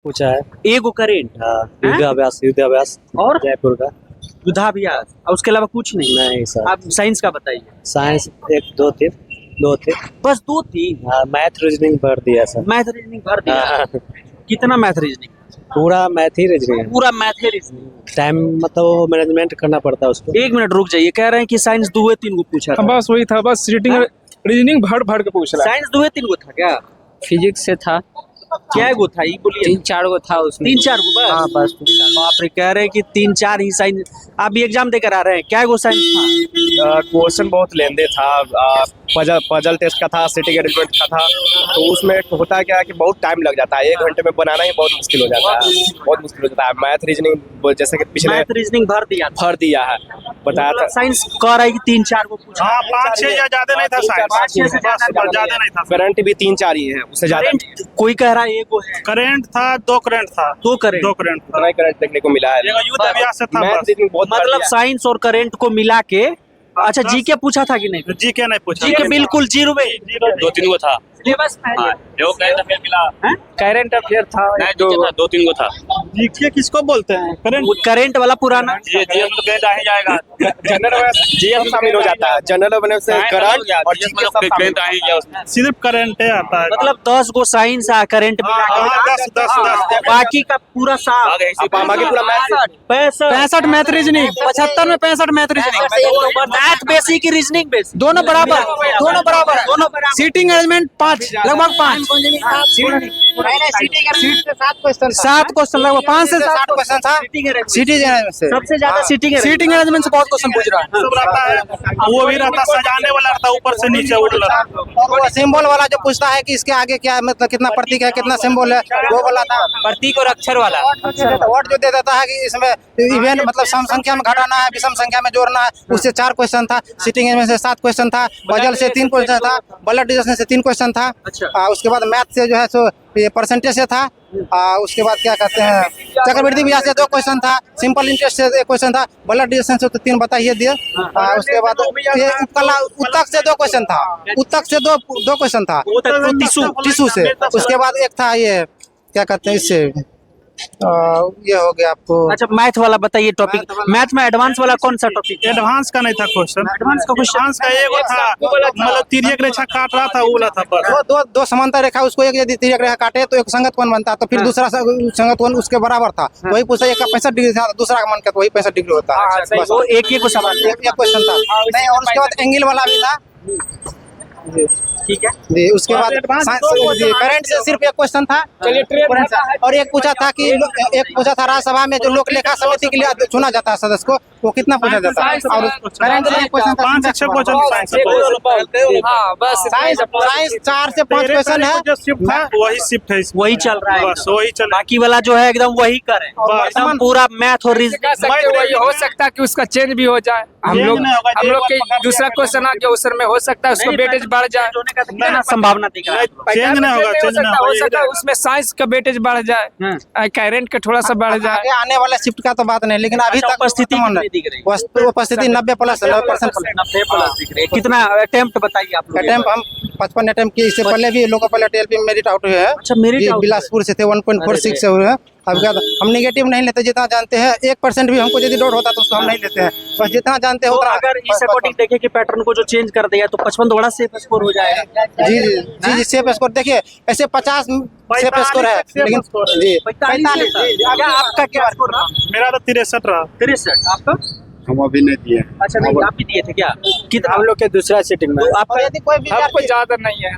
पूछा है। एगो करेंट युद्धाभ्यास और जयपुर का। युद्धाभ्यास और उसके अलावा कुछ नहीं। नहीं सर, आप साइंस का बताइए। साइंस एक दो थे। बस 2-3 हाँ, मैथ रीजनिंग भर दिया सर। मैथ रीजनिंग भर दिया। हाँ, कितना मैथ रीजनिंग? पूरा मैथ ही रीजनिंग है। पूरा मैथ ही रीजनिंग। टाइम मतलब मैनेजमेंट करना पड़ता है उसको। 1 मिनट रुक जाइए, कह रहे हैं कि साइंस 2-3 गो पूछा था। बस वही था, बस रीडिंग हाँ? रीजनिंग भर भर के पूछ रहा है। साइंस 2-3 गो था क्या? फिजिक्स से था, क्या गो था ये बोलिए। 3-4 गो था उसमें। 3-4 गो बस? हाँ बस। बाप रे, कह रहे हैं कि 3-4 ही साइंस। आप भी एग्जाम देकर आ रहे हैं, क्या गो साइंस था? क्वेश्चन बहुत लेंदे था। पजल टेस्ट का था, सिटिंग अरेंजमेंट का था। तो उसमें होता क्या है कि बहुत टाइम लग जाता है, 1 घंटे में बनाना ही बहुत मुश्किल हो जाता है। बहुत मुश्किल हो जाता है। मैथ रीजनिंग जैसे कि पिछले मैथ रीजनिंग भर दिया था। भर दिया है, बताया था। साइंस कह रहा है कि 3-4 गो पूछा। हाँ 5-6 या ज्यादा नहीं था साइंस। 5-6 से ज्यादा नहीं था। करंट भी 3-4 ही है, उससे ज्यादा नहीं। करंट कोई कह रहा है एगो है। करेंट था, 2 करेंट था। 2 करंट। 2 करेंट था। उतना ही करंट देखने को मिला है। एगो युद्ध अभ्यास से था मैथ बस। रीजनिंग बहुत भर मतलब दिया। साइंस और करंट को मिला के। अच्छा, जीके पूछा था कि नहीं? जीके नहीं पूछा। जीके बिल्कुल 0 में। 2-3 गो था। सिलेबस में है। जो करंट अफेयर मिला, करंट अफेयर था नहीं 2-3 गो था। जीके किसको बोलते हैं? करेंट। वो करंट वाला पुराना। ये तो करंट आ ही जाएगा। जनरल अवेयर्स जीएस शामिल हो जाता है। जनरल अवेयर्स से करंट और जीके सब शामिल करंट आ ही गया उसमें। सिर्फ करेंट आता है। मतलब 10 गो साइंस आ करंट मिला के। 10 बाकी का पूरा साफ। आगे इसी पे बाकी पूरा मैथ 65 मैथ रीजनिंग, 75 में 65 मैथ रीजनिंग, मैथ बेसिक की रीजनिंग बेसिक। दोनों बराबर, दोनों बराबर है। दोनों बराबर। सीटिंग अरेंजमेंट 5, लगभग 5। 7 क्वेश्चन, लगभग 5 से 7 क्वेश्चन था। सीटिंग अरेंजमेंट से सबसे ज्यादा सीटिंग है। सीटिंग अरेंजमेंट से बहुत क्वेश्चन पूछ रहा है। सब रहता है। वो भी रहता, सजाने वाला रहता, ऊपर से नीचे उड़ना। और वो सिंबल वाला जो पूछता है कि इसके आगे क्या है, मतलब कितना प्रतीक है, कितना सिंबल है, वो वाला था। प्रतीक और अक्षर वाला। वर्ड जो दे देता है कि इसमें इवेंट मतलब सम संख्या में घटाना है, विषम संख्या में जोड़ना है, उससे 4 क्वेश्चन था। सीटिंग में से 7 क्वेश्चन था। पजल से 3 क्वेश्चन था। ब्लड डिजन से 3 क्वेश्चन था। उसके बाद मैथ से जो है सो ये परसेंटेज से था। उसके बाद क्या कहते हैं, चक्रवृद्धि ब्याज से 2 क्वेश्चन था। सिंपल इंटरेस्ट से 1 क्वेश्चन था। ब्लड डिजन से तो 3 बता ही दिए। उसके बाद ये उपकला उत्तक से 2 क्वेश्चन था। उत्तक से 2 क्वेश्चन था। टिशू से। उसके बाद एक था ये क्या कहते हैं, इससे ये हो गया आपको। अच्छा, मैथ वाला बताइए टॉपिक। मैथ में एडवांस वाला कौन सा टॉपिक? एडवांस का नहीं था क्वेश्चन। एडवांस का क्वेश्चन। एडवांस का एगो था, मतलब तिर्यक रेखा काट रहा था, वो वाला था बस। दो समांतर रेखा, उसको एक यदि तिर्यक रेखा काटे तो एक संगत कोण बनता, तो फिर दूसरा संगत कोण उसके बराबर था। वही पूछा, एक का 65 डिग्री था, दूसरा का मन का तो वही 65 डिग्री होता है। बस वो एक ही को सवाल। एक क्वेश्चन था। नहीं, और उसके बाद एंगल वाला भी था। ठीक है जी, उसके बाद करंट से सिर्फ 1 क्वेश्चन था। और एक पूछा था कि एक पूछा था राज्यसभा में जो लोक लेखा समिति के लिए चुना जाता है सदस्य को, वो कितना पूछा जाता है। और करंट से 1 क्वेश्चन था। 5 से 6 क्वेश्चन साइंस। हाँ बस। साइंस 4 से 5 क्वेश्चन है। जो शिफ्ट है वही शिफ्ट है इसमें। वही चल रहा है। बस वही चल। बाकी वाला जो है एकदम वही करें, एकदम पूरा मैथ और वही हो सकता है कि उसका चेंज भी हो जाए। हम लोग के दूसरा क्वेश्चन आ गया, उसमें हो सकता है उसका वेटेज बढ़ जाए। संभावना दिख रहा है। चेंज नहीं होगा, चेंज नहीं हो सकता है होगा। उसमें साइंस का वेटेज बढ़ जाए, करंट का थोड़ा सा बढ़ जाए। आगे आने वाले शिफ्ट का तो बात नहीं, लेकिन अभी तक उपस्थिति कितनी दिख रही है? उपस्थिति 90+, 90% 90 प्लस दिख रही है। कितना अटेम्प्ट बताइए आप लोग? अटेम्प्ट हम 55 अटेम्प्ट किए। इससे पहले भी लोगों पहले टेल में मेरिट आउट हुए हैं। अच्छा, मेरिट ये आउट बिलासपुर से थे, 1.46 से हुए हैं। अब क्या हम नेगेटिव नहीं लेते, जितना जानते हैं 1% भी हमको यदि डाउट होता तो उसको हम नहीं लेते हैं। बस जितना जानते हैं तो उतना। अगर इस अकॉर्डिंग देखें कि पैटर्न को जो चेंज कर दिया तो 55 थोड़ा सेफ स्कोर हो जाएगा। जी जी जी जी, सेफ स्कोर देखिए, ऐसे 50 सेफ स्कोर है, लेकिन जी 45। क्या आपका क्या स्कोर रहा? मेरा तो 63 रहा। 63। आपका? हम अभी नहीं दिए। अच्छा, नहीं आप भी दिए थे क्या? कितना हम लोग के दूसरा सीटिंग में। आपका? यदि कोई हमको विद्यार्थी ज्यादा नहीं है,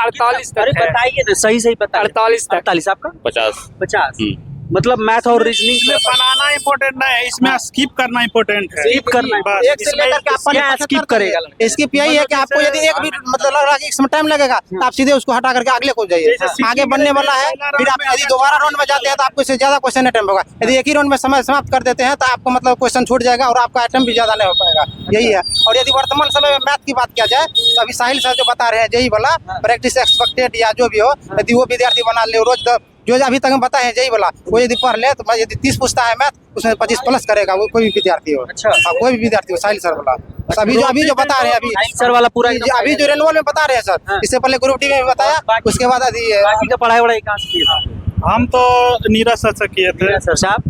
48 अरे तक है। बताइए ना, सही बताइए। 48 तक। 48 आपका? 50। मतलब मैथ और रीजनिंग इसमें बनाना इम्पोर्टेंट नहीं है, इसमें स्किप करना इम्पोर्टेंट है। स्किप करना है। बस एक से लेकर के आप क्या स्किप करेगा? स्किप यही है कि आपको यदि एक भी मतलब लग रहा है कि इसमें टाइम लगेगा, तो आप सीधे उसको हटा करके अगले को जाइए। आगे बढ़ने वाला है। फिर आप यदि दोबारा राउंड में जाते हैं तो आपको इससे ज्यादा क्वेश्चन अटेम्प्ट होगा। यदि एक ही राउंड में समय समाप्त कर देते हैं तो आपको मतलब क्वेश्चन छूट जाएगा और आपका अटेम्प्ट भी ज्यादा नहीं हो पाएगा। यही है। और यदि वर्तमान समय में मैथ की बात किया जाए तो अभी साहिल सर जो बता रहे हैं जेई वाला प्रैक्टिस एक्सपेक्टेड या जो भी हो, यदि वो विद्यार्थी बना ले रोज जो अभी तक हम बताए हैं जेई वाला, वो यदि पढ़ ले तो यदि 30 पूछता है मैथ, उसमें 25+ करेगा वो कोई भी विद्यार्थी हो। अच्छा। कोई भी विद्यार्थी हो, साहिल सर वाला। अभी जो बता रहे हैं सर वाला पूरा अभी जो रेनवल में बता रहे हैं सर, इससे पहले ग्रुप डी में भी बताया। उसके बाद बाकी का पढ़ाई वढ़ाई कहाँ से किया? हम तो नीरज सर से किए थे। सर साहब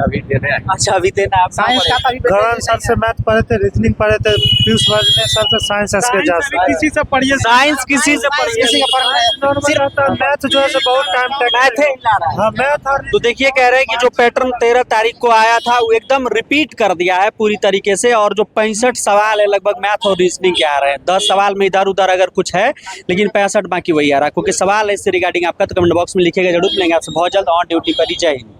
अभी दे रहे हैं। अच्छा अभी देना आप साइंस का तो अभी गगन सर से मैथ पढ़े थे, रीजनिंग पढ़े थे, पीयूष वर्मा सर से साइंस के जा किसी से पढ़िए। साइंस किसी से साइंस किसी का पढ़ रहे हैं। मैथ जो है सो बहुत टाइम तक मैथ ही ला रहा है। हाँ मैथ और तो देखिए कह रहे हैं कि जो पैटर्न 13 तारीख को आया था वो एकदम रिपीट कर दिया है पूरी तरीके से, और जो 65 सवाल है लगभग मैथ और रीजनिंग के आ रहे हैं। 10 सवाल में इधर उधर अगर कुछ है, लेकिन 65 बाकी वही आ रहा है। क्योंकि सवाल है इससे रिगार्डिंग आपका तो कमेंट बॉक्स में लिखिएगा जरूर। मिलेंगे आपसे बहुत जल्द ऑन ड्यूटी पर ही। जय हिंद।